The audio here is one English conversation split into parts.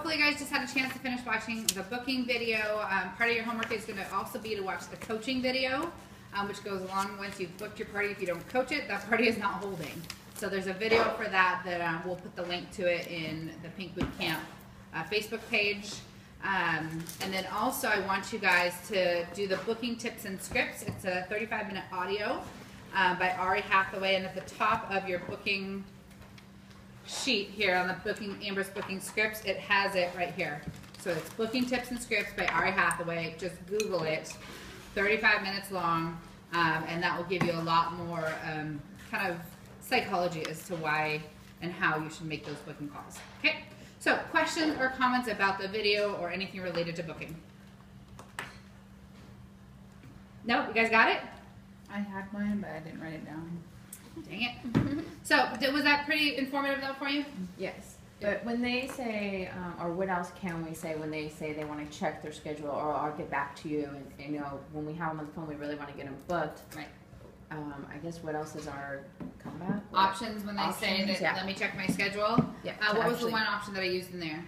hopefully you guys just had a chance to finish watching the booking video. Part of your homework is going to also be to watch the coaching video, which goes along once you've booked your party. If you don't coach it, that party is not holding. So there's a video for that we'll put the link to it in the Pink Boot Camp Facebook page. And then also I want you guys to do the booking tips and scripts. It's a 35-minute audio by Ari Hathaway, and at the top of your booking sheet here on the Amber's booking scripts, it has it right here. So it's booking tips and scripts by Ari Hathaway. Just Google it. 35 minutes long, and that will give you a lot more kind of psychology as to why and how you should make those booking calls. Okay, so questions or comments about the video or anything related to booking? No, you guys got it? I had mine, but I didn't write it down. Dang it. So was that pretty informative though for you? Yes. But when they say, or what else can we say when they say they want to check their schedule, or I'll get back to you, and you know, when we have them on the phone, we really want to get them booked. Right. I guess what else is our comeback? Options when they say that, yeah. Let me check my schedule. Yeah. What was the one option that I used in there?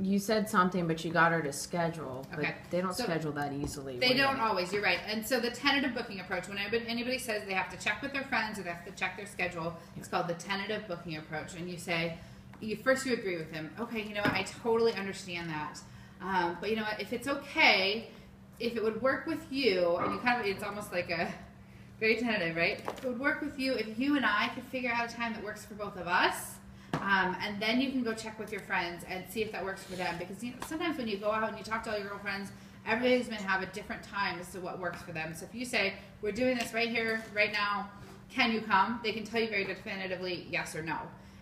You said something, but you got her to schedule. But Okay. they don't schedule that easily. They don't always, you're right. And so the tentative booking approach, when anybody says they have to check with their friends or they have to check their schedule, it's called the tentative booking approach. And you say, first you agree with them. Okay, you know what, I totally understand that. But you know what, if it's okay, if it would work with you, and you kind of, it's almost like a very tentative, right? It would work with you if you and I could figure out a time that works for both of us. And then you can go check with your friends and see if that works for them. Because you know, sometimes when you go out and you talk to all your girlfriends, everybody's going to have a different time as to what works for them. So if you say, we're doing this right here, right now, can you come? They can tell you very definitively yes or no.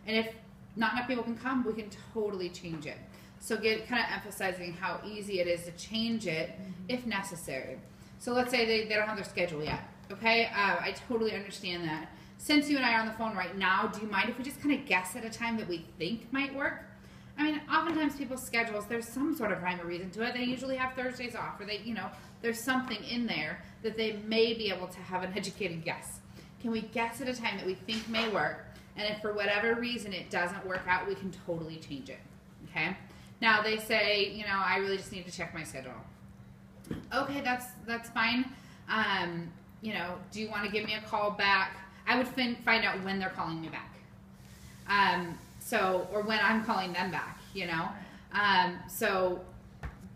And if not enough people can come, we can totally change it. So kind of emphasizing how easy it is to change it if necessary. So let's say they don't have their schedule yet. Okay, I totally understand that. Since you and I are on the phone right now, do you mind if we just kind of guess at a time that we think might work? I mean, oftentimes people's schedules, there's some sort of rhyme or reason to it. They usually have Thursdays off, or there's something in there that they may be able to have an educated guess. Can we guess at a time that we think may work? And if for whatever reason it doesn't work out, we can totally change it. Okay? Now they say, I really just need to check my schedule. Okay, that's fine. Do you want to give me a call back? I would find out when they're calling me back. Or when I'm calling them back, So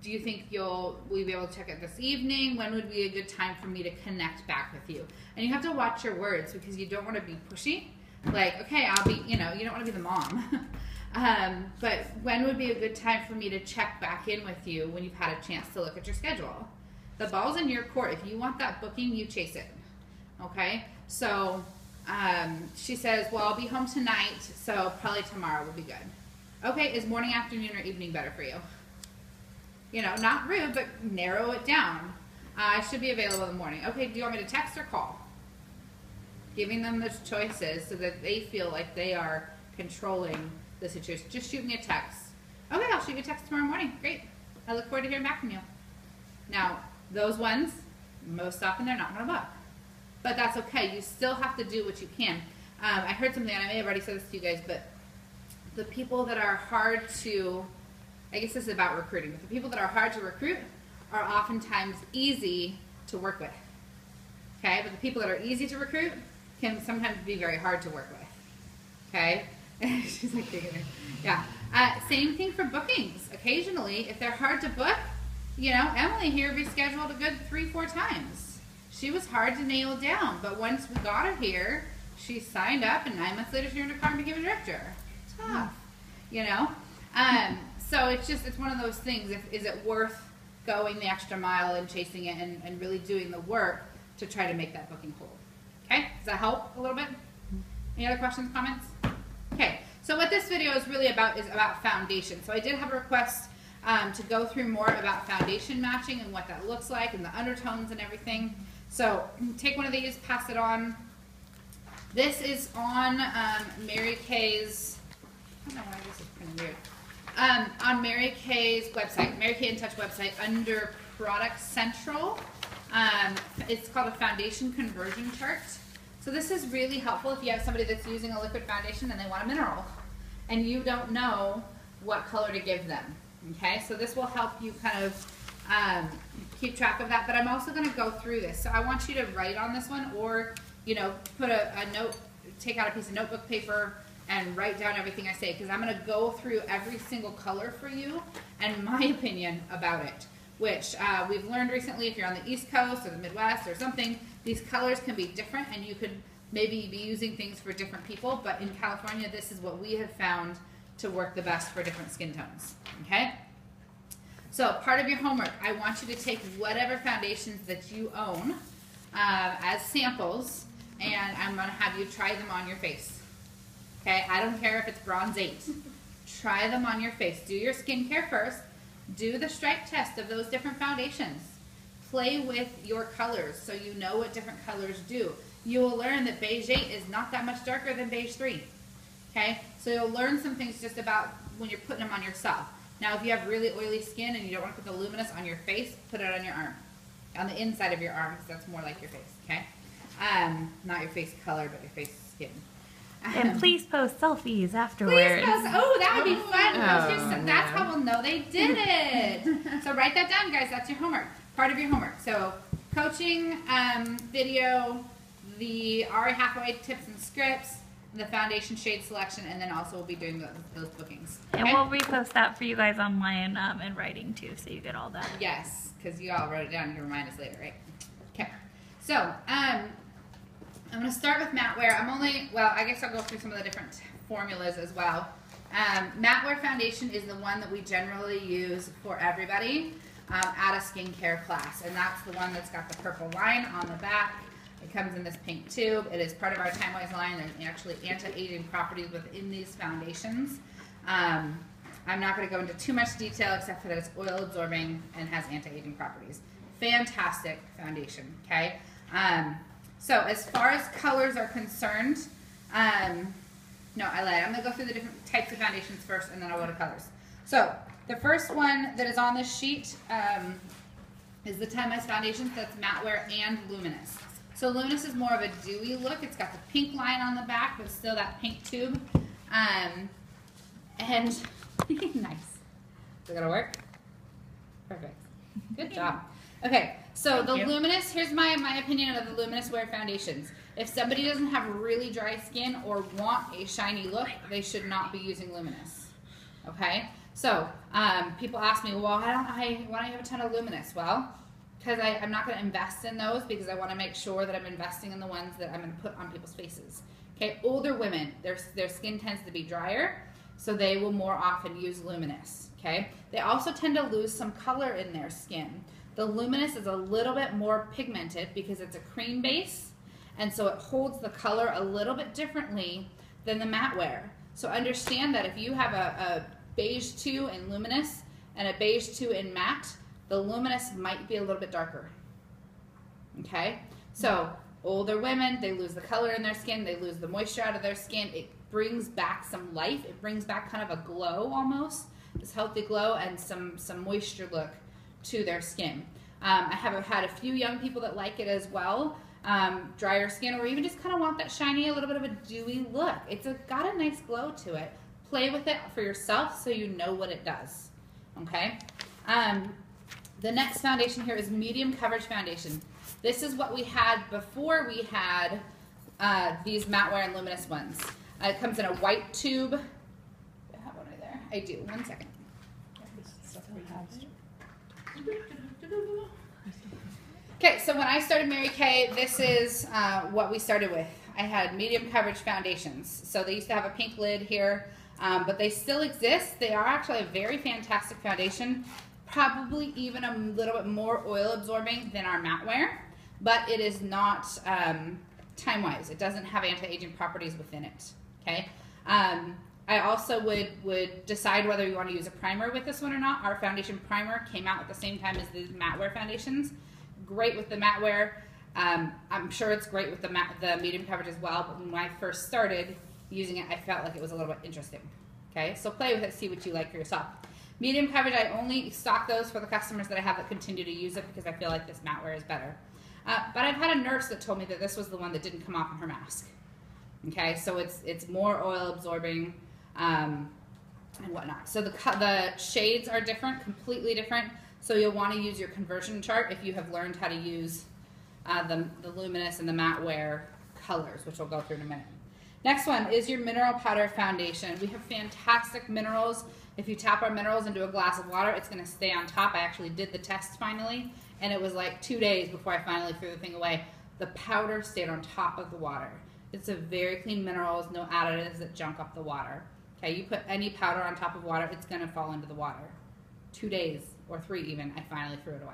do you think will we be able to check it this evening? When would be a good time for me to connect back with you? And you have to watch your words because you don't want to be pushy. Like, okay, I'll be, you don't want to be the mom. But when would be a good time for me to check back in with you when you've had a chance to look at your schedule? The ball's in your court. If you want that booking, you chase it. Okay? So she says, well, I'll be home tonight, so probably tomorrow will be good. Okay, is morning, afternoon, or evening better for you? Not rude, but narrow it down. I should be available in the morning. Okay, do you want me to text or call? Giving them the choices so that they feel like they are controlling the situation. Just shoot me a text. Okay, I'll shoot you a text tomorrow morning. Great. I look forward to hearing back from you. Now, those ones, most often they're not going to book. But that's okay. You still have to do what you can. I heard something, and I may have already said this to you guys, but the people that are hard to, I guess this is about recruiting, but the people that are hard to recruit are oftentimes easy to work with. Okay? But the people that are easy to recruit can sometimes be very hard to work with. Okay? She's like, yeah. Same thing for bookings. Occasionally, if they're hard to book, Emily here rescheduled a good 3-4 times. She was hard to nail down, but once we got her here, she signed up, and 9 months later she earned a car and became a director. Tough, So it's one of those things. Is it worth going the extra mile and chasing it and really doing the work to try to make that booking hold? Okay, does that help a little bit? Any other questions, comments? Okay, so what this video is really about is about foundation. So I did have a request to go through more about foundation matching and what that looks like and the undertones and everything. So take one of these, pass it on. This is on Mary Kay's, I don't know why this is pretty weird. On Mary Kay's website, Mary Kay in Touch website, under Product Central. It's called a foundation conversion chart. So this is really helpful if you have somebody that's using a liquid foundation and they want a mineral. And you don't know what color to give them. Okay, so this will help you kind of keep track of that, but I'm also going to go through this. So I want you to write on this one, or, you know, put a note, take out a piece of notebook paper and write down everything I say, because I'm going to go through every single color for you and my opinion about it, which we've learned recently, if you're on the East Coast or the Midwest or something, these colors can be different, and you could maybe be using things for different people, but in California, this is what we have found to work the best for different skin tones, okay? So part of your homework, I want you to take whatever foundations that you own as samples, and I'm going to have you try them on your face. Okay, I don't care if it's bronze 8. Try them on your face. Do your skincare first. Do the stripe test of those different foundations. Play with your colors so you know what different colors do. You will learn that beige 8 is not that much darker than beige 3. Okay, so you'll learn some things just about when you're putting them on yourself. Now, if you have really oily skin and you don't want to put the luminous on your face, put it on your arm, on the inside of your arm, because that's more like your face, okay? Not your face color, but your face skin. And please post selfies afterwards. Please post. Oh, that would be fun. That's how we'll know they did it. So write that down, guys. That's your homework. Part of your homework. So coaching, video, the Ari Hathaway tips and scripts, the foundation shade selection, and then also we'll be doing those bookings. Okay? And we'll repost that for you guys online in writing too, so you get all that. Yes, because you all wrote it down. You remind us later, right? Okay. So I'm going to start with matte wear. I guess I'll go through some of the different formulas as well. Matte wear foundation is the one that we generally use for everybody at a skincare class, and that's the one that's got the purple line on the back. It comes in this pink tube. It is part of our Time Wise line. There's actually anti-aging properties within these foundations. I'm not going to go into too much detail except for that it's oil absorbing and has anti-aging properties. Fantastic foundation, okay? So as far as colors are concerned, no, I lied. I'm going to go through the different types of foundations first, and then I'll go to colors. So the first one that is on this sheet is the Time Wise foundation. That's matte wear and luminous. So luminous is more of a dewy look. It's got the pink line on the back, but still that pink tube. And nice. Is it gonna work? Perfect. Good job. Okay, so the luminous, here's my opinion of the luminous wear foundations. If somebody doesn't have really dry skin or want a shiny look, they should not be using luminous. Okay, so people ask me, well, why don't I have a ton of luminous? Well, because I'm not going to invest in those, because I want to make sure that I'm investing in the ones that I'm going to put on people's faces. Okay, older women, their skin tends to be drier, so they will more often use luminous. Okay, they also tend to lose some color in their skin. The luminous is a little bit more pigmented because it's a cream base, and so it holds the color a little bit differently than the matte wear. So understand that if you have a beige 2 in luminous and a beige 2 in matte, the luminous might be a little bit darker. Okay, so older women, they lose the color in their skin, they lose the moisture out of their skin. It brings back some life. It brings back kind of a glow almost, this healthy glow, and some moisture look to their skin. I have had a few young people that like it as well, drier skin, or even just kind of want that shiny, a little bit of a dewy look. It's got a nice glow to it. Play with it for yourself so you know what it does. Okay. The next foundation here is medium coverage foundation. This is what we had before we had these matte wear and luminous ones. It comes in a white tube. Do I have one right there? I do. 1 second. Okay, so when I started Mary Kay, this is what we started with. I had medium coverage foundations. So they used to have a pink lid here, but they still exist. They are actually a very fantastic foundation. Probably even a little bit more oil absorbing than our matte wear, but it is not Time Wise. It doesn't have anti-aging properties within it. Okay. I also would decide whether you want to use a primer with this one or not. Our foundation primer came out at the same time as the matte wear foundations. Great with the matte wear. I'm sure it's great with the medium coverage as well, but when I first started using it, I felt like it was a little bit interesting. Okay, so play with it, see what you like for yourself. Medium coverage, I only stock those for the customers that I have that continue to use it because I feel like this matte wear is better. But I've had a nurse that told me that this was the one that didn't come off in her mask. Okay, so it's more oil absorbing. and whatnot. So the shades are different, completely different. So you'll want to use your conversion chart if you have learned how to use the luminous and the matte wear colors, which we'll go through in a minute. Next one is your mineral powder foundation. We have fantastic minerals. If you tap our minerals into a glass of water, it's going to stay on top. I actually did the test finally, and it was like 2 days before I finally threw the thing away. The powder stayed on top of the water. It's a very clean minerals, no additives that junk up the water. Okay, you put any powder on top of water, it's going to fall into the water. 2 days, or 3 even, I finally threw it away.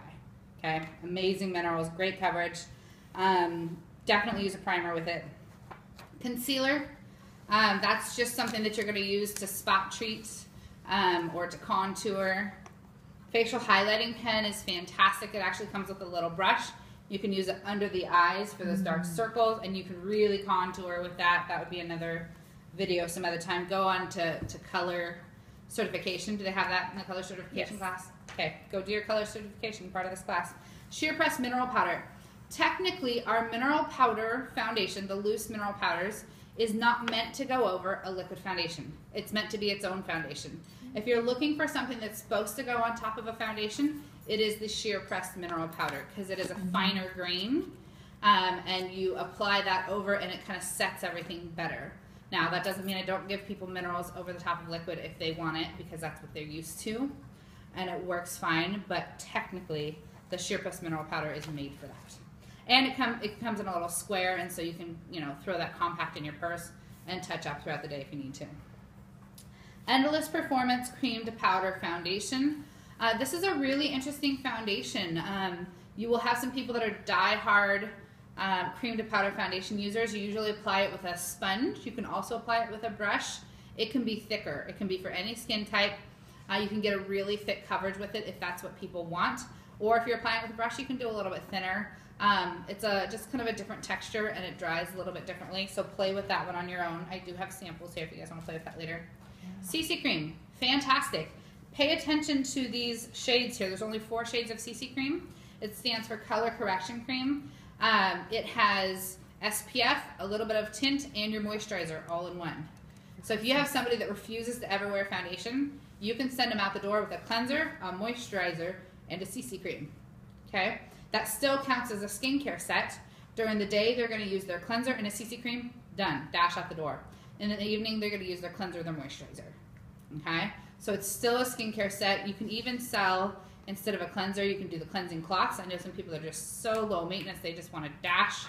Okay, amazing minerals, great coverage. Definitely use a primer with it. Concealer, that's just something that you're going to use to spot treat or to contour. Facial highlighting pen is fantastic. It actually comes with a little brush. You can use it under the eyes for those dark circles, and you can really contour with that. That would be another video some other time. Go on to color certification. Do they have that in the color certification class? Okay, go do your color certification part of this class. Sheer Press mineral powder. Technically, our mineral powder foundation, the loose mineral powders, is not meant to go over a liquid foundation. It's meant to be its own foundation. If you're looking for something that's supposed to go on top of a foundation, it is the sheer pressed mineral powder because it is a finer grain, and you apply that over and it kind of sets everything better. Now, that doesn't mean I don't give people minerals over the top of liquid if they want it, because that's what they're used to, and it works fine, but technically, the sheer pressed mineral powder is made for that. And it comes in a little square, and so you can, throw that compact in your purse and touch up throughout the day if you need to. Endless Performance Cream to Powder Foundation. This is a really interesting foundation. You will have some people that are die-hard cream to powder foundation users. You usually apply it with a sponge. You can also apply it with a brush. It can be thicker. It can be for any skin type. You can get a really thick coverage with it if that's what people want. Or if you're applying it with a brush, you can do a little bit thinner. It's just kind of a different texture, and it dries a little bit differently. So play with that one on your own. I do have samples here if you guys want to play with that later. CC Cream, fantastic. Pay attention to these shades here. There's only 4 shades of CC Cream. It stands for Color Correction Cream. It has SPF, a little bit of tint, and your moisturizer all in one. So if you have somebody that refuses to ever wear foundation, you can send them out the door with a cleanser, a moisturizer, and a CC Cream. Okay? That still counts as a skincare set. During the day, they're going to use their cleanser and a CC Cream. Done. Dash out the door. And in the evening, they're going to use their cleanser or their moisturizer. Okay? So it's still a skincare set. You can even sell, instead of a cleanser, you can do the cleansing cloths. I know some people are just so low maintenance, they just want to dash.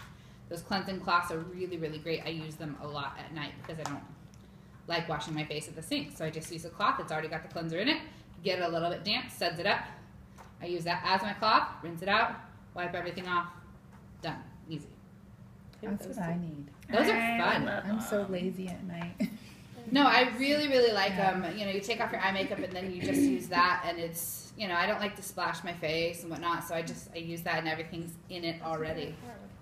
Those cleansing cloths are really, really great. I use them a lot at night because I don't like washing my face at the sink. So I just use a cloth that's already got the cleanser in it. Get it a little bit damp, suds it up. I use that as my cloth, rinse it out, wipe everything off. Done. Easy. That's what I need. Those are fun. I'm so lazy at night. No, I really, really like them. You take off your eye makeup and then you just use that, and it's, I don't like to splash my face and whatnot, so I use that and everything's in it already.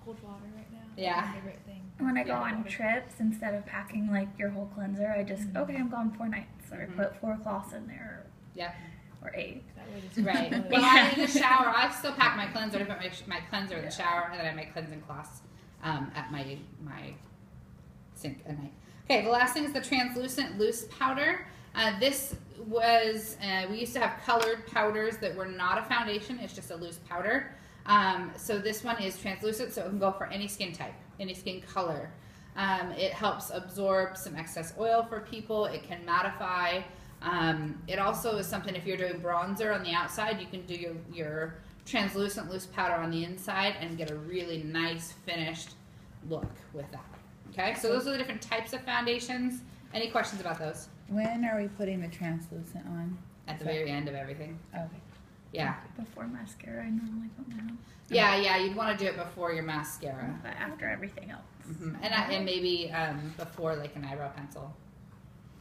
Cold water right now. Yeah. My favorite thing. When I go on trips, instead of packing like your whole cleanser, I just okay, I'm gone 4 nights, or put 4 cloths in there. Yeah. Or 8. That way it's Right. Well, I in the shower, I still pack my cleanser. I put my cleanser in the shower, and then I have my cleansing cloths at my sink at night. Okay, the last thing is the translucent loose powder. This was, we used to have colored powders that were not a foundation. It's just a loose powder. So this one is translucent, so it can go for any skin type, any skin color. It helps absorb some excess oil for people. It can mattify. It also is something, if you're doing bronzer on the outside, you can do your translucent loose powder on the inside and get a really nice finished look with that. Okay, so those are the different types of foundations. Any questions about those? When are we putting the translucent on? At the very end of everything. Okay. Yeah. Before mascara, I normally put mine on. Yeah, you'd want to do it before your mascara. But after everything else. And maybe before like an eyebrow pencil.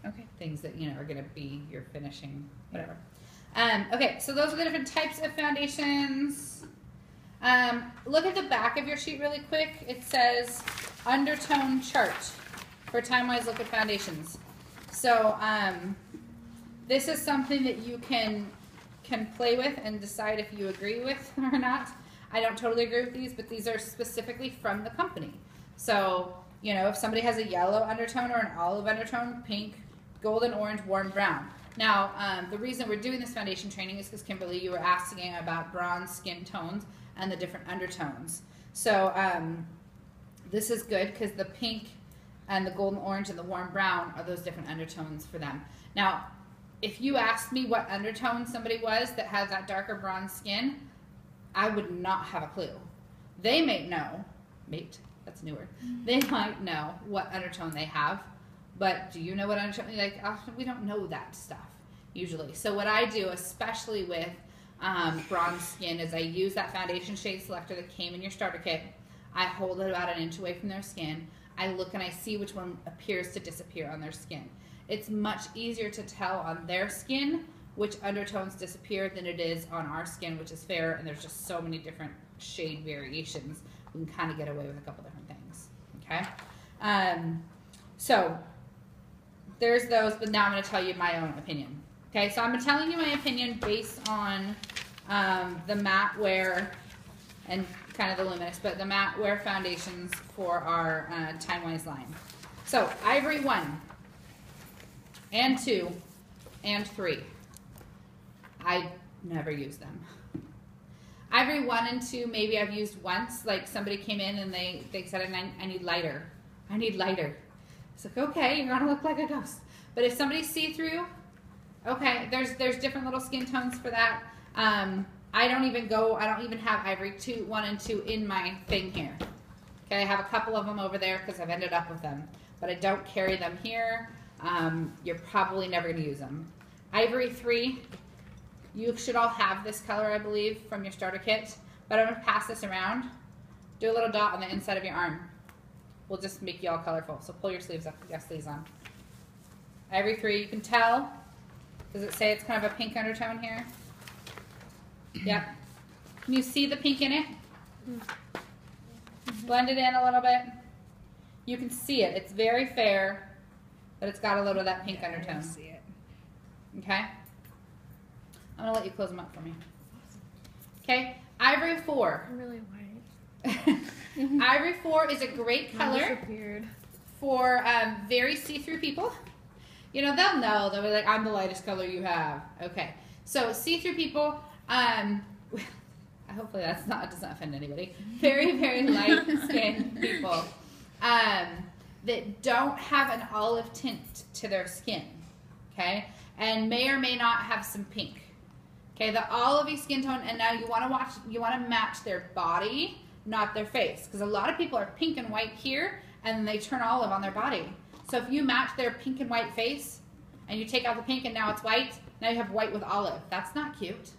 Okay. Things that, are going to be your finishing, whatever. Okay, so those are the different types of foundations. Look at the back of your sheet really quick. It says undertone chart for time-wise liquid foundations. So this is something that you can play with and decide if you agree with or not. I don't totally agree with these, but these are specifically from the company. So, if somebody has a yellow undertone or an olive undertone, pink, golden, orange, warm brown. Now, the reason we're doing this foundation training is because, Kimberly, you were asking about bronze skin tones and the different undertones. So this is good because the pink and the golden orange and the warm brown are those different undertones for them. Now, if you asked me what undertone somebody was that has that darker bronze skin, I would not have a clue. They may know, that's newer. They might know what undertone they have, but do you know what undertone? Like, we don't know that stuff usually. So what I do, especially with bronze skin, is I use that foundation shade selector that came in your starter kit. I hold it about an inch away from their skin. I look and I see which one appears to disappear on their skin. It's much easier to tell on their skin which undertones disappear than it is on our skin, which is fair, and there's just so many different shade variations. We can kind of get away with a couple different things, okay? So there's those, but now I'm going to tell you my own opinion. Okay, so I'm telling you my opinion based on the matte wear and kind of the luminous, but the matte wear foundations for our Time-Wise line. So Ivory 1 and 2 and 3. I never use them. Ivory 1 and 2 maybe I've used once, like somebody came in and they said I need lighter. I need lighter. It's like, okay, you're gonna look like a ghost. But if somebody's see-through, okay, there's different little skin tones for that. I don't even have Ivory 1 and 2 in my thing here. Okay, I have a couple of them over there because I've ended up with them, but I don't carry them here. You're probably never gonna use them. Ivory 3, you should all have this color, I believe, from your starter kit, but I'm gonna pass this around. Do a little dot on the inside of your arm. We'll just make you all colorful. So pull your sleeves up, put your sleeves on. Ivory 3, you can tell. Does it say it's kind of a pink undertone here? Yep. Can you see the pink in it? Blend it in a little bit. You can see it. It's very fair, but it's got a little of that pink undertone. I see it. Okay? I'm going to let you close them up for me. Okay? Ivory 4. I'm really white. Ivory 4 is a great color Disappeared. for very see-through people. You know, they'll know. They'll be like, I'm the lightest color you have. Okay. So see-through people, hopefully that doesn't offend anybody. Very, very light-skinned people that don't have an olive tint to their skin. Okay? And may or may not have some pink. Okay, the olivey skin tone, and now you want to match their body, not their face, because a lot of people are pink and white here, and then they turn olive on their body. So if you match their pink and white face, and you take out the pink and now it's white, now you have white with olive. That's not cute.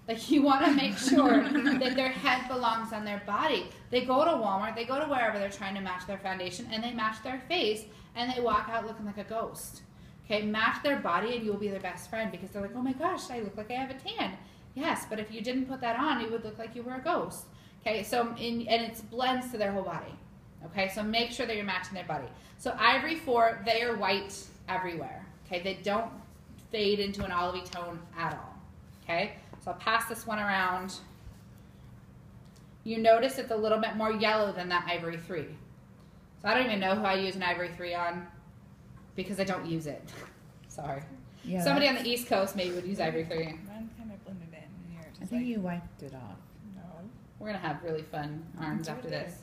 Like, you want to make sure that their head belongs on their body. They go to Walmart, they go to wherever they're trying to match their foundation, and they match their face, and they walk out looking like a ghost. Okay, match their body and you'll be their best friend, because they're like, oh my gosh, I look like I have a tan. Yes, but if you didn't put that on, you would look like you were a ghost. Okay, so, and it blends to their whole body. Okay, so make sure that you're matching their body. So Ivory 4, they are white everywhere. Okay, they don't fade into an olivey tone at all. Okay, so I'll pass this one around. You notice it's a little bit more yellow than that Ivory 3. So I don't even know who I use an Ivory 3 on, because I don't use it. Sorry. Yeah, Somebody on the East Coast maybe would use Ivory 3. Mine kind of blended in, and yours I is think like, you wiped it off. no. We're going to have really fun arms after Okay. this.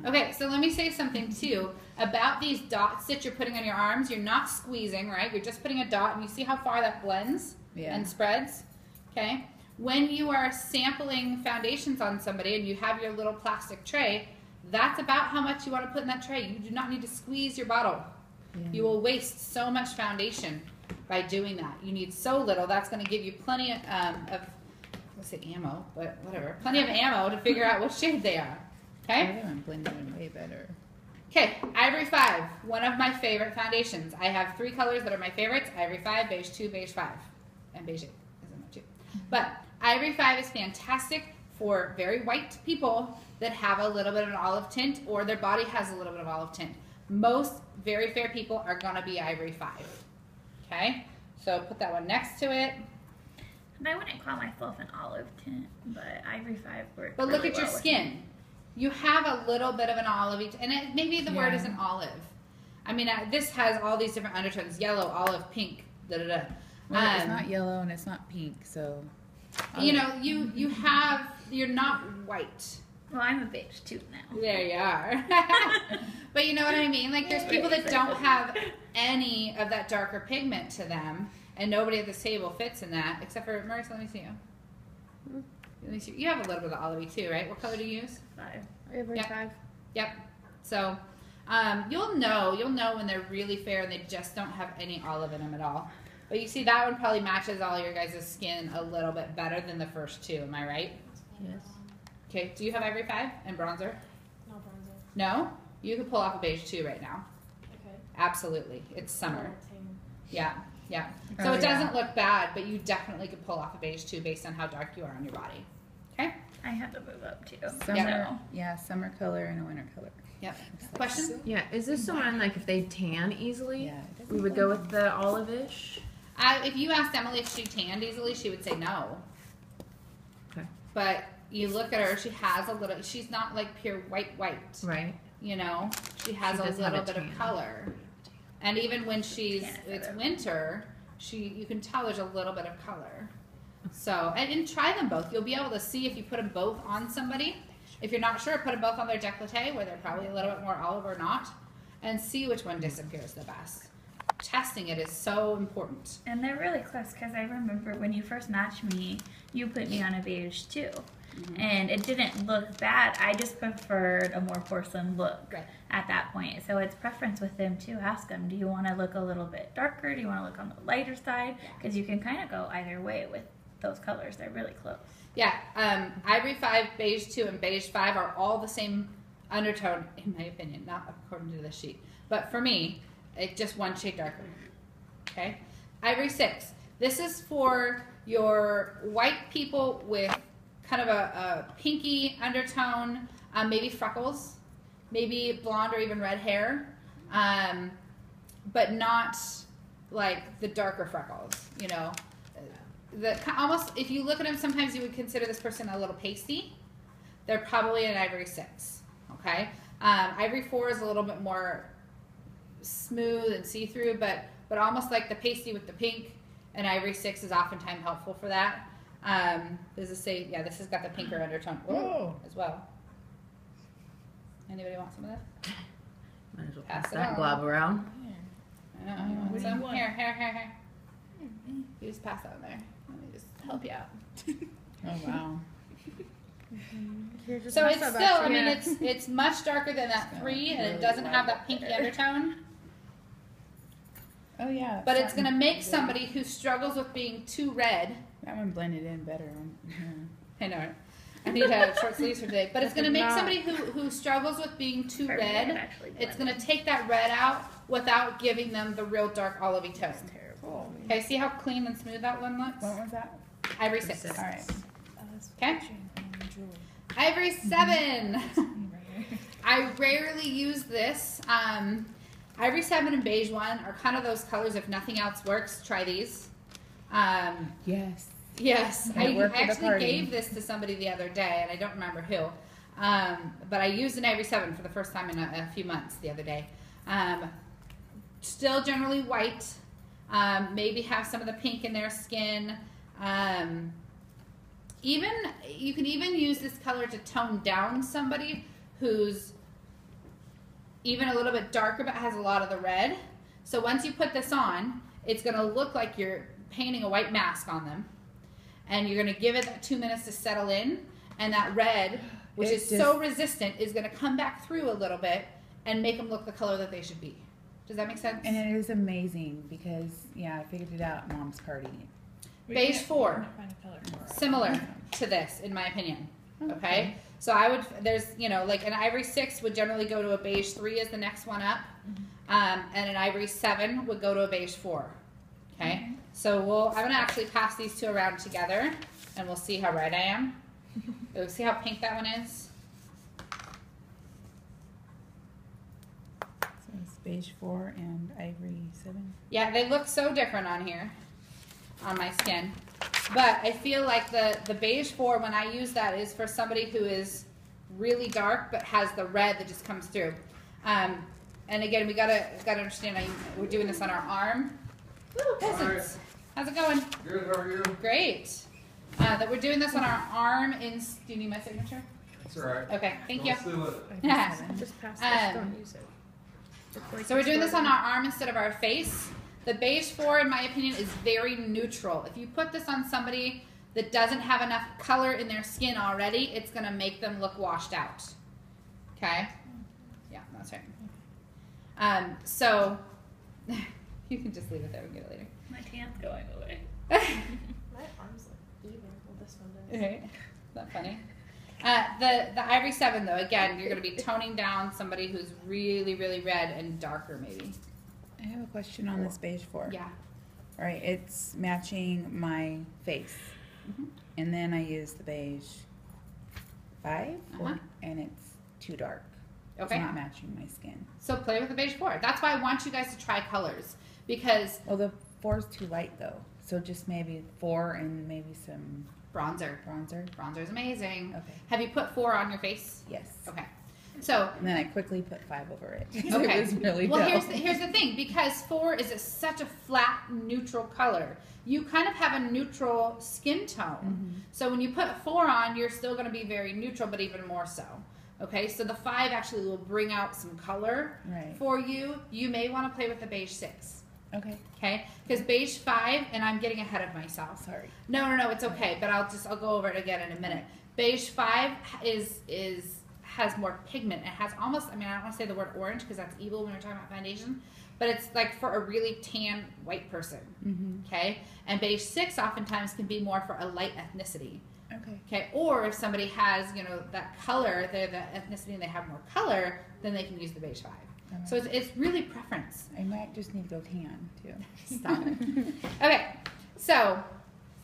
Okay, so let me say something too about these dots that you're putting on your arms. You're not squeezing, right? You're just putting a dot, and you see how far that blends Yeah. and spreads? Okay? When you are sampling foundations on somebody and you have your little plastic tray, that's about how much you want to put in that tray. You do not need to squeeze your bottle. Yeah. You will waste so much foundation by doing that. You need so little. That's going to give you plenty of let's say ammo, but whatever. Plenty of ammo to figure out what shade they are. Okay? The other one blended in way better. Okay, Ivory 5, one of my favorite foundations. I have 3 colors that are my favorites: Ivory 5, Beige 2, Beige 5, and Beige 8 is in there too. But Ivory 5 is fantastic for very white people that have a little bit of an olive tint, or their body has a little bit of olive tint. Most very fair people are going to be Ivory 5. Okay? So put that one next to it. And I wouldn't call myself an olive tint, but Ivory 5 works. But look really at your well with skin. me. You have a little bit of an olivey, and maybe the word Yeah. isn't olive. I mean, this has all these different undertones: yellow, olive, pink, da da da. Well, it's Um, not yellow and it's not pink, so. You know, you're not white. Well, I'm a beige too now. There you are. But you know what I mean? Like, there's people that don't have any of that darker pigment to them, and nobody at this table fits in that, except for Marissa. Let me see you. Let me see. You have a little bit of olivey too, right? What color do you use? 5. Every Yep. 5. Yep. So, you'll know when they're really fair and they just don't have any olive in them at all. But you see, that one probably matches all your guys' skin a little bit better than the first two. Am I right? Yes. Okay. Do you have Ivory 5 and bronzer? No bronzer. No? You could pull off a beige 2 right now. Okay. Absolutely. It's summer. Tan. Yeah. Yeah. So Oh, it yeah. doesn't look bad, but you definitely could pull off a beige 2 based on how dark you are on your body. Okay? I had to move up too. Summer, yeah, summer color and a winter color. Yep. Question? Yeah, is this someone like if they tan easily, Yeah. it doesn't we would go with the olive-ish? If you asked Emily if she tanned easily, she would say no. Okay. But you look at her, she has a little, she's not like pure white, Right. you know? She has She a does have little a bit of tan. color. And even when Tan it's better. winter, you can tell there's a little bit of color. So, and try them both. You'll be able to see if you put them both on somebody. If you're not sure, put them both on their décolleté where they're probably a little bit more olive or not, and see which one disappears the best. Testing it is so important. And they're really close because I remember when you first matched me, you put me on a beige too. Mm-hmm. And it didn't look bad. I just preferred a more porcelain look Right. at that point. So it's preference with them too. Ask them, do you want to look a little bit darker? Do you want to look on the lighter side? Because you can kind of go either way with those colors. They're really close. Yeah, Ivory 5, Beige 2, and Beige 5 are all the same undertone, in my opinion, not according to the sheet. But for me, it's just one shade darker. Okay? Ivory 6. This is for your white people with kind of a pinky undertone, maybe freckles, maybe blonde or even red hair, but not like the darker freckles, you know. Almost, if you look at them, sometimes you would consider this person a little pasty. They're probably an Ivory 6, okay? Ivory 4 is a little bit more smooth and see-through, but almost like the pasty with the pink, and Ivory 6 is oftentimes helpful for that. Does this say, yeah, this has got the pinker undertone as well. Anybody want some of that? Might as well Pass pass it that on. glob around. I know, you want What do you some? want? Here. You just pass that in there. Let me just help you out. Oh, wow. So it's still, I mean, it's much darker than that 3, and it doesn't have that pinky undertone. Oh, yeah. But it's going to make somebody who struggles with being too red. That one blended in better. I know. I need to have short sleeves for today. But it's going to make somebody who struggles with being too Perfect. red. Actually It's going blended. to take that red out without giving them the real dark olivey tone. Terrible. Okay, see how clean and smooth that one looks? What was that? Ivory 6. All right. Okay. Ivory 7. I rarely use this. Ivory 7 and Beige 1 are kind of those colors. If nothing else works, try these. Yes. Yes, It I worked for the actually party. gave this to somebody the other day, and I don't remember who. But I used an Ivory 7 for the first time in a few months the other day. Still generally white. Maybe have some of the pink in their skin. You can even use this color to tone down somebody who's even a little bit darker but has a lot of the red. So once you put this on, it's going to look like you're painting a white mask on them. And you're going to give it that 2 minutes to settle in. And that red, which is so resistant, is going to come back through a little bit and make them look the color that they should be. Does that make sense? And it is amazing because, yeah, I figured it out at Mom's party. Beige 4. Find a color for it. Similar to this, in my opinion. Okay? So I would, there's, like an Ivory 6 would generally go to a Beige 3 as the next one up. And an Ivory 7 would go to a Beige 4. Okay? So I'm going to actually pass these two around together, and we'll see how red I am. Ooh, see how pink that one is? So it's Beige 4 and Ivory 7. Yeah, they look so different on here, on my skin. But I feel like the Beige 4, when I use that, is for somebody who is really dark but has the red that just comes through. And again, we gotta understand, we're doing this on our arm. Ooh, peasants. How's it going? Good, how are you? Great. That we're doing this on our arm. Do you need my signature? That's alright. Okay, thank you. Don't steal it. Just pass Um, this, don't use it. So we're doing this on our arm instead of our face. The beige 4, in my opinion, is very neutral. If you put this on somebody that doesn't have enough color in their skin already, it's going to make them look washed out. Okay? Yeah, that's right. So you can just leave it there and get it later. My tan's going away. My arms look even. Well, this one does. Right? Is that funny? The Ivory 7, though, again, you're going to be toning down somebody who's really, really red and darker, maybe. I have a question on this beige 4. Yeah. All right, it's matching my face. Mhm. And then I use the beige 5, Uh-huh. and it's too dark. Okay. It's not matching my skin. So play with the beige 4. That's why I want you guys to try colors. Because Well, the 4 is too light, though. So just maybe 4 and maybe some bronzer. bronzer. Bronzer is amazing. Okay. Have you put 4 on your face? Yes. Okay. So, And then I quickly put 5 over it. because okay. It was really well, dull. here's the thing. Because 4 is such a flat, neutral color, you kind of have a neutral skin tone. So when you put 4 on, you're still going to be very neutral, but even more so. Okay, so the 5 actually will bring out some color Right. for you. You may want to play with the beige 6. Okay. Okay, because beige 5, and I'm getting ahead of myself. Sorry. No, it's okay. But I'll go over it again in a minute. Beige 5 has more pigment. It has almost, I don't want to say the word orange because that's evil when we're talking about foundation, but it's like for a really tan white person. Okay, and beige 6 oftentimes can be more for a light ethnicity. Okay. Okay, or if somebody has that color, they're the ethnicity and they have more color, then they can use the beige 5. So it's really preference. I might just need to go tan, too. Stop it. Okay, so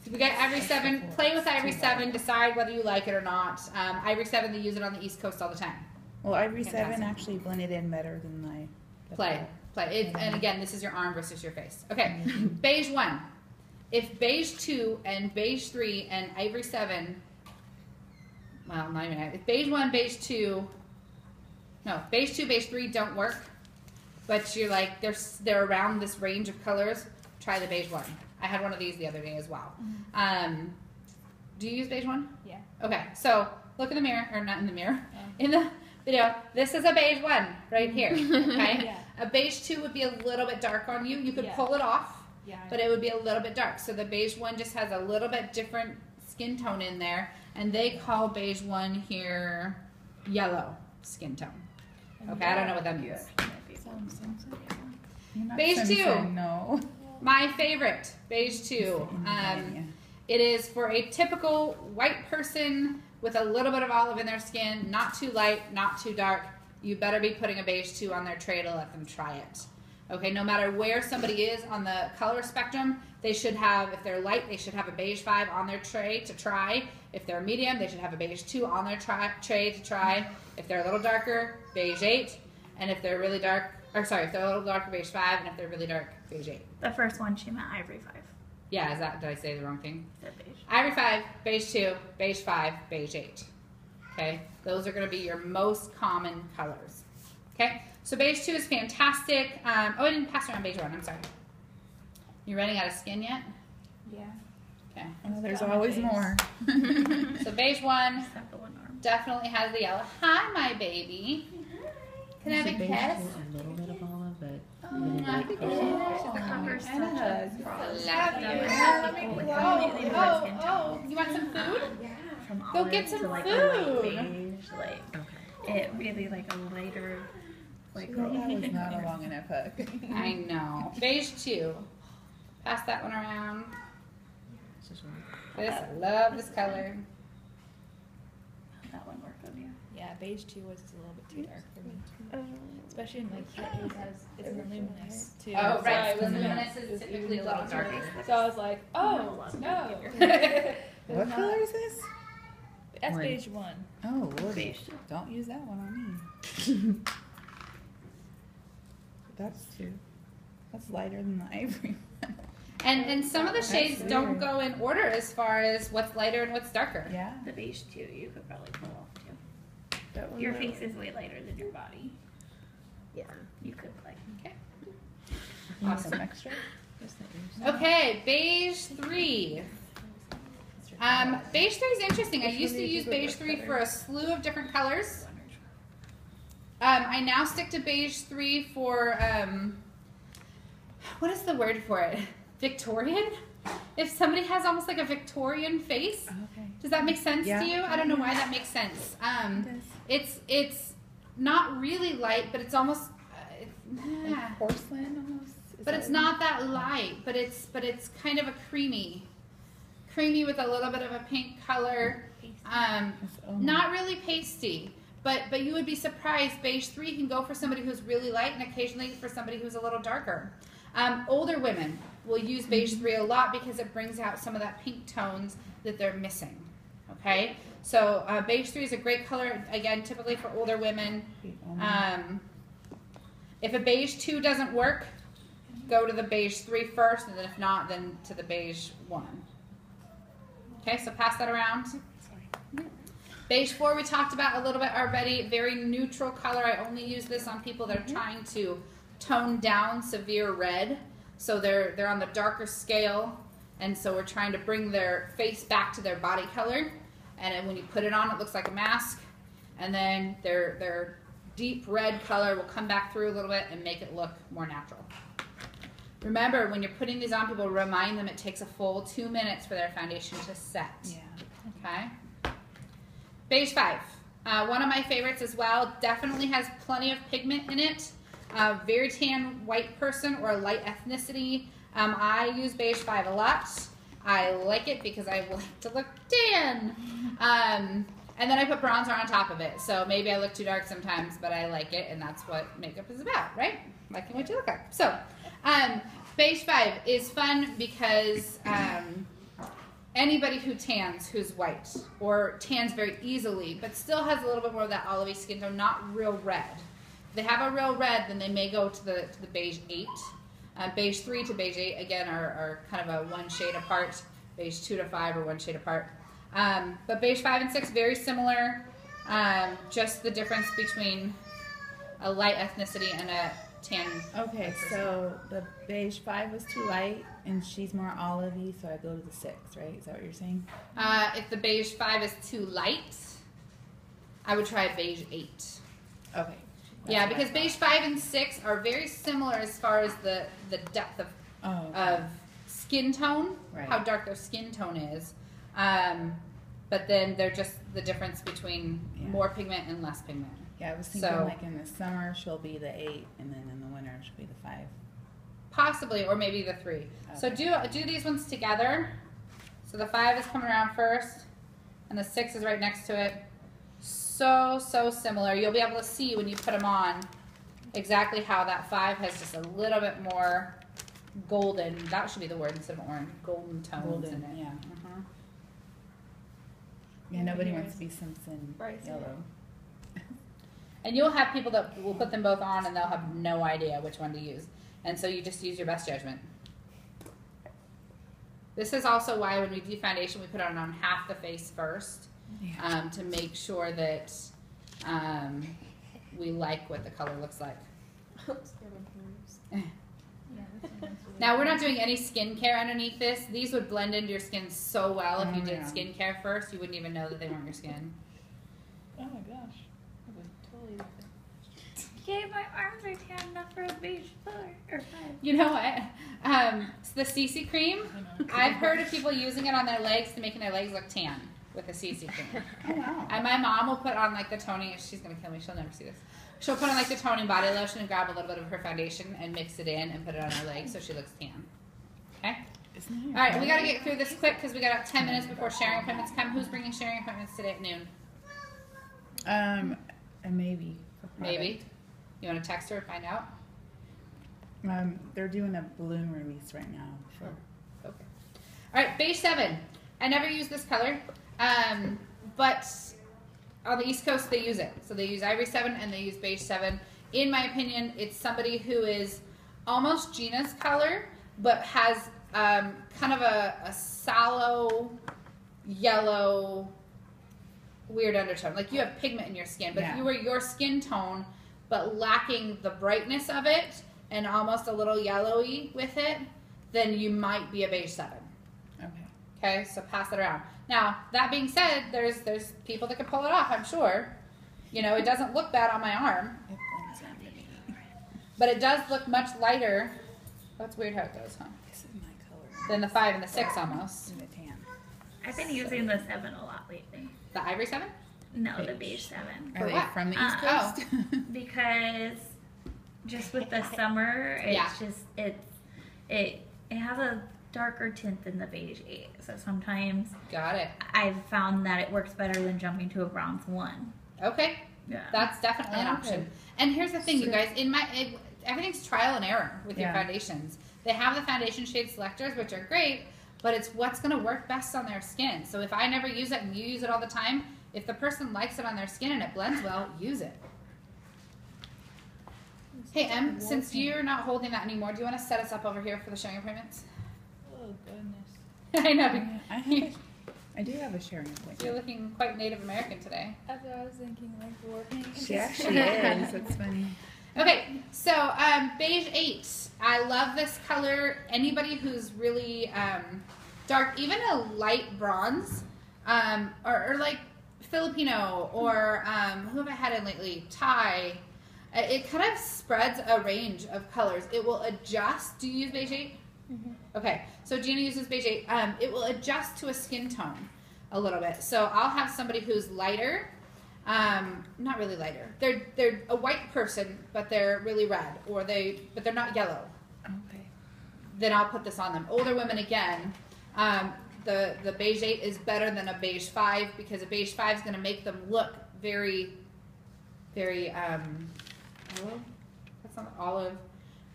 we got Ivory 7. Play with Ivory 7. Decide whether you like it or not. Ivory 7, they use it on the East Coast all the time. Well, Ivory 7 Fantastic. actually blended in better than the Play. And again, this is your arm versus your face. Okay, beige 1. If beige 2 and beige 3 and Ivory 7, well, not even if beige 1, beige 2, no, beige 2, beige 3 don't work, but you're like, they're around this range of colors, try the beige 1. I had one of these the other day as well. Do you use beige 1? Yeah. Okay, so look in the mirror, or not in the mirror, in the video. This is a beige 1 right here, okay? Yeah. A beige 2 would be a little bit dark on you. You could Yeah. pull it off, Yeah. but it would be a little bit dark. So the beige 1 just has a little bit different skin tone in there, and they call beige 1 here yellow skin tone. Okay, I don't know what that means. You're not Beige Simpson, 2. No. My favorite, beige 2. It is for a typical white person with a little bit of olive in their skin, not too light, not too dark. You better be putting a beige 2 on their tray to let them try it. Okay, no matter where somebody is on the color spectrum, they should have, if they're light, they should have a beige 5 on their tray to try. If they're medium, they should have a beige 2 on their tray to try. If they're a little darker, beige 8. And if they're really dark, if they're a little darker, beige 5. And if they're really dark, beige 8. The first one, she meant Ivory 5. Yeah, did I say the wrong thing? Said beige. Ivory 5, beige 2, beige 5, beige 8. Okay, those are going to be your most common colors. Okay, so beige 2 is fantastic. I didn't pass around beige 1, I'm sorry. You running out of skin yet? Yeah. Okay, Oh, there's Got my always face. more. so beige 1 Except the one arm. definitely has the yellow. Hi, my baby. Can I have a kiss? A little bit of olive, but Cover such Anna, a you broad love spectrum. you. I have people with completely different skin tones. You want some food? From Go olive get some to like a light food. beige, like okay. it really like a lighter, like That was not a long enough hook. I know. Beige 2. Pass that one around. I love this color. that one worked on you. Yeah, beige 2 was a little bit too dark for me. Especially in like it's in the luminous too. Oh, So right. I was Luminous like- is typically a little darker. So I was like, oh no. What color is this? That's One. beige 1. Oh, Lordy. Don't use that one on me. That's too. That's lighter than the ivory one. And some of the shades That's don't weird. go in order as far as what's lighter and what's darker. Yeah. The beige too, you could probably pull off too. That one Your there. face is way lighter than your body. Yeah. You could like. Okay. You need Awesome. some extra? Okay, beige 3. Beige 3 is interesting. I used to use beige 3 for a slew of different colors. I now stick to beige 3 for, what is the word for it? Victorian? If somebody has almost like a Victorian face. Okay. Does that make sense Yeah. to you? I don't know why that makes sense. It's not really light, but it's almost, Like porcelain almost. Is but that it's what not that light. But it's kind of a creamy with a little bit of a pink color. it's- oh my- Not really pasty, but you would be surprised. Beige 3 can go for somebody who's really light, and occasionally for somebody who's a little darker. Older women will use beige 3 a lot because it brings out some of that pink tones that they're missing. Okay, so beige 3 is a great color, again, typically for older women. Oh my- If a beige 2 doesn't work, go to the beige 3 first, and then if not, then to the beige 1. Okay, so pass that around. Beige 4 we talked about a little bit already. Very neutral color. I only use this on people that are trying to tone down severe red. So they're on the darker scale, and so we're trying to bring their face back to their body color. And then when you put it on, it looks like a mask. And then their deep red color will come back through a little bit and make it look more natural. Remember, when you're putting these on people, remind them it takes a full 2 minutes for their foundation to set. Yeah. Okay. Beige 5. One of my favorites as well. Definitely has plenty of pigment in it. Very tan white person or a light ethnicity. I use beige 5 a lot. I like it because I like to look tan. And then I put bronzer on top of it. So maybe I look too dark sometimes, but I like it, and that's what makeup is about, right? Liking what you look like. So, beige 5 is fun because anybody who tans who's white or tans very easily but still has a little bit more of that olivey skin tone, not real red. If they have a real red, then they may go to the beige 8. Beige 3 to beige 8, again, are kind of a 1 shade apart. Beige 2 to 5 are 1 shade apart. But beige 5 and 6, very similar. Just the difference between a light ethnicity and a tan. Okay, person. so the beige 5 was too light, and she's more olivey, so I go to the 6, right? Is that what you're saying? If the beige 5 is too light, I would try a beige 8. Okay. Yeah, because beige 5 and 6 are very similar as far as the depth of skin tone, Right. how dark their skin tone is. But then they're just the difference between Yeah. more pigment and less pigment. Yeah, I was thinking So- like in the summer she'll be the 8, and then in the winter she'll be the 5. Possibly, or maybe the 3. So Okay. do these ones together. So the 5 is coming around first, and the 6 is right next to it. So similar. You'll be able to see when you put them on exactly how that 5 has just a little bit more golden. That should be the word instead of orange. Golden tones Golden, in it. yeah. Mhm. Yeah, nobody wants to be Simpson Bryce, yellow. And you'll have people that will put them both on and they'll have no idea which one to use. And so you just use your best judgment. This is also why when we do foundation, we put it on half the face first. Yeah. To make sure that we like what the color looks like. Now, we're not doing any skincare underneath this. These would blend into your skin so well if you Oh, did yeah. skincare first. You wouldn't even know that they weren't your skin. Oh my gosh. I would totally. Yay, my arms are tan enough for a beige 4 or 5. You know what? It's the CC cream. I've heard of people using it on their legs to making their legs look tan with the CC cream. Oh, wow. And my mom will put on like the toning. She's gonna kill me. She'll never see this. She'll put on like the toning body lotion and grab a little bit of her foundation and mix it in and put it on her legs so she looks tan. Okay. Isn't All right, we gotta get through this quick because we got about 10 minutes before sharing appointments come. Who's bringing sharing appointments today at noon? A maybe. for product. Maybe. You want to text her and find out? They're doing a balloon release right now. For, Okay. All right, beige 7. I never use this color, but on the East Coast they use it. So they use Ivory 7 and they use beige 7. In my opinion, it's somebody who is almost Gina's color, but has kind of a sallow yellow weird undertone. Like you have pigment in your skin, but if Yeah. you were your skin tone, but lacking the brightness of it and almost a little yellowy with it, then you might be a beige 7. Okay. Okay, so pass it around. Now, that being said, there's people that can pull it off, I'm sure. You know, it doesn't look bad on my arm, It blends in to me. but it does look much lighter. That's weird how it does, huh? This is my color. Than the 5 and the 6 almost. And the tan. I've been using the 7 a lot lately. The ivory 7? No, the beige 7. For Are they what? from the East Oh. Coast? Because just with the summer, it's Yeah. just it has a darker tint than the beige 8. So sometimes Got it. I've found that it works better than jumping to a bronze 1. Okay, Yeah. that's definitely an Okay. option. And here's the thing, you guys. Everything's trial and error with your Yeah. foundations. They have the foundation shade selectors, which are great, but it's what's going to work best on their skin. So if I never use it and you use it all the time, if the person likes it on their skin and it blends well, use it. Hey, Em, since you're not holding that anymore, do you want to set us up over here for the showing appointments? Oh goodness. I know. I do have a sharing appointment. You're looking quite Native American today. That's what I was thinking, like warping. She actually is. That's funny. Okay, so beige 8. I love this color. Anybody who's really dark, even a light bronze, or like Filipino, or who have I had in lately? Thai. It kind of spreads a range of colors. It will adjust. Do you use beige 8? Okay, so Gina uses beige 8. It will adjust to a skin tone a little bit. So I'll have somebody who's lighter, not really lighter. They're a white person, but they're really red, but they're not yellow. Okay. Then I'll put this on them. Older women again. The beige 8 is better than a beige 5 because a beige 5 is going to make them look very, very olive. That's not olive.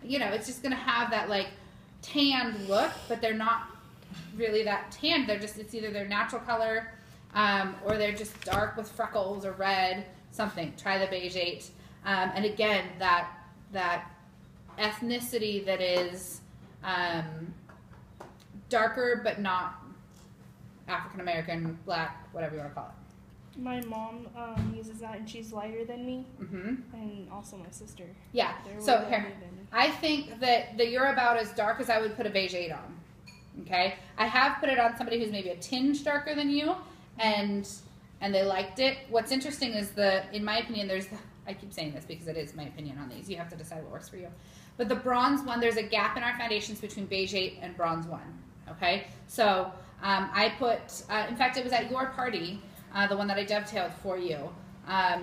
You know, it's just going to have that like tanned look, but they're not really that tanned. It's either their natural color, or they're just dark with freckles or red, something. Try the beige 8. And again, that ethnicity that is darker but not African American, black, whatever you want to call it. My mom uses that, and she's lighter than me, and also my sister. Yeah. They're So way here, lighter than me. I think that you're about as dark as I would put a beige 8 on. Okay. I have put it on somebody who's maybe a tinge darker than you, and they liked it. What's interesting is in my opinion, I keep saying this because it is my opinion on these. You have to decide what works for you. But the bronze one, there's a gap in our foundations between beige 8 and bronze 1. Okay. So I put, in fact, it was at your party. The one that I dovetailed for you.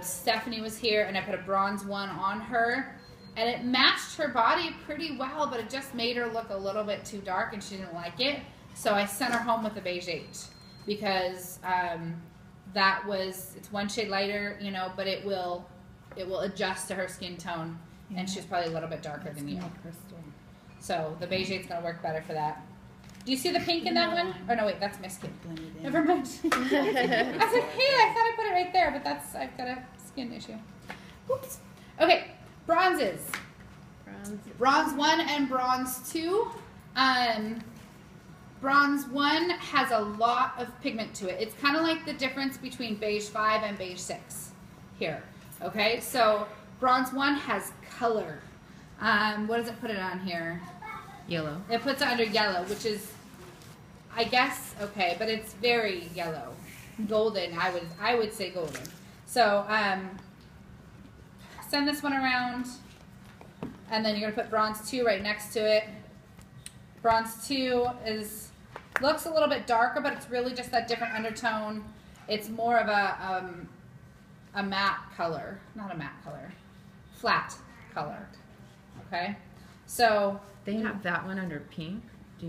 Stephanie was here, and I put a bronze 1 on her, and it matched her body pretty well, but it just made her look a little bit too dark, and she didn't like it. So I sent her home with a beige 8 because it's one shade lighter, you know, but it will adjust to her skin tone, and she's probably a little bit darker than you. Crystal. So the beige 8's gonna work better for that. Do you see the pink in that one? Oh no, wait, that's my skin. Blended in. Never mind. I said, hey, I thought I put it right there, but I've got a skin issue. Oops. Okay, bronzes. Bronze 1 and bronze 2. Bronze 1 has a lot of pigment to it. It's kind of like the difference between beige 5 and beige 6 here. Okay, so bronze 1 has color. What does it put it on here? Yellow. It puts it under yellow, which is, I guess, okay, but it's very yellow. Golden, I would say golden. So, send this one around, and then you're going to put bronze 2 right next to it. Bronze 2 looks a little bit darker, but it's really just that different undertone. It's more of a matte color. Not a matte color. Flat color. Okay? So... They have that one under pink.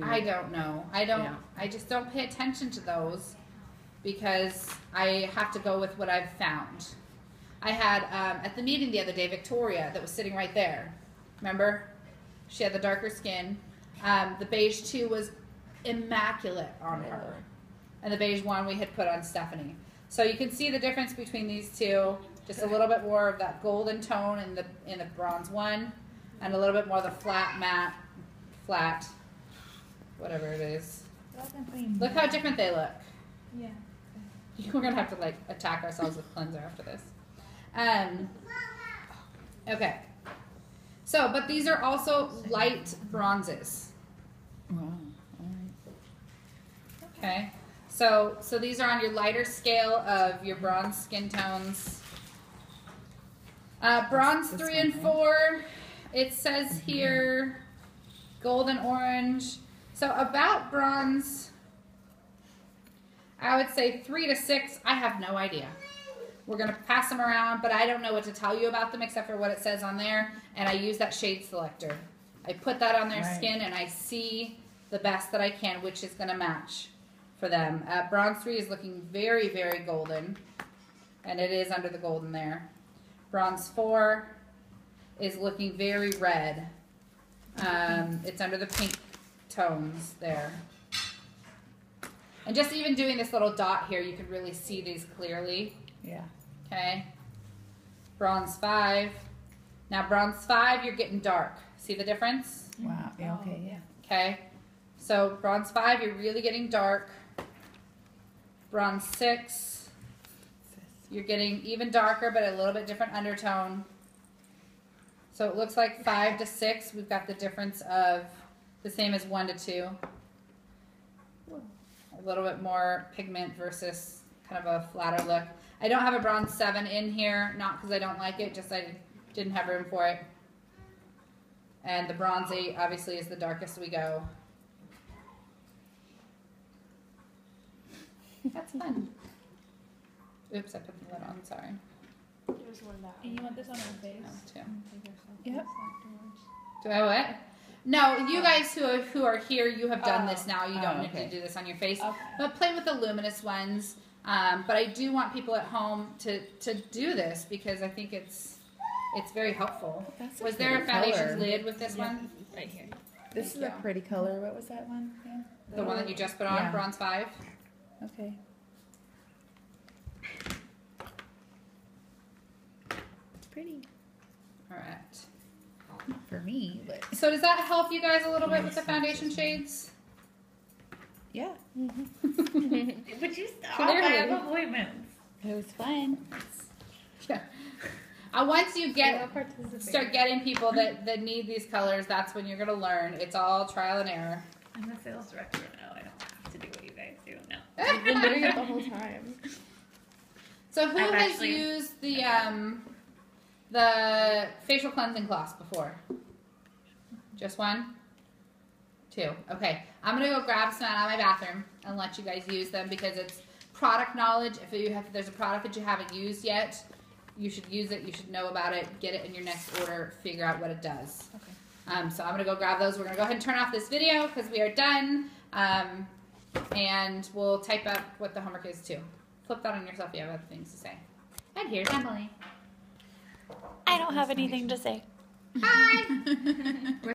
I don't know. Yeah. I just don't pay attention to those because I have to go with what I've found. I had, at the meeting the other day, Victoria that was sitting right there. Remember? She had the darker skin. The beige 2 was immaculate on her. And the beige 1 we had put on Stephanie. So you can see the difference between these two. Just a little bit more of that golden tone in the bronze 1. And a little bit more of the flat, whatever it is. Look how different they look. Yeah. We're gonna have to like attack ourselves with cleanser after this. Okay. So, but these are also light bronzes. Well, Okay. So these are on your lighter scale of your bronze skin tones. Bronze This 3 and one, 4. It says here golden orange. So about bronze, I would say 3 to 6. I have no idea. We're going to pass them around, but I don't know what to tell you about them except for what it says on there. And I use that shade selector. I put that on their Right. skin and I see the best that I can, which is going to match for them. Bronze 3 is looking very, very golden. And it is under the golden there. Bronze 4 is looking very red. It's under the pink tones there. And just even doing this little dot here, you can really see these clearly. Yeah. Okay. Bronze 5. Now bronze 5, you're getting dark. See the difference? Wow. Yeah, okay, yeah. Okay. So bronze 5, you're really getting dark. Bronze 6, you're getting even darker, but a little bit different undertone. So it looks like 5 to 6, we've got the difference of the same as 1 to 2. A little bit more pigment versus kind of a flatter look. I don't have a bronze 7 in here, not because I don't like it, just I didn't have room for it. And the bronze 8 obviously is the darkest we go. That's fun. Oops, I put the lid on, sorry. There's one that. And you want this on your face? No, too. Yep. Do I what? No, you guys who are here, you have done this now. You don't Oh, need okay. to do this on your face. Okay. But play with the luminous ones. But I do want people at home to do this because I think it's very helpful. That's Was there a pretty foundation color. lid with this one? Right here. This Thank is a you. pretty color. What was that one? Yeah. The one that you just put on, Yeah. bronze 5. Okay. It's pretty. All right. Not for me, but So does that help you guys a little bit with the foundation shades? yeah, Would you stop? Clearly. I have appointments. it was fun. Yeah. Once you start getting people that need these colors, that's when you're gonna learn. It's all trial and error. I'm a sales director now. I don't have to do what you guys do now. I've been doing it the whole time. So who I've has actually- used the facial cleansing cloths before? Just one? 2. Okay. I'm gonna go grab some out of my bathroom and let you guys use them because it's product knowledge. If there's a product that you haven't used yet, you should use it. You should know about it. Get it in your next order. Figure out what it does. Okay. So I'm gonna go grab those. We're gonna go ahead and turn off this video because we are done. And we'll type up what the homework is too. Flip that on yourself if you have other things to say. And here's Emily. I don't have anything to say. Hi.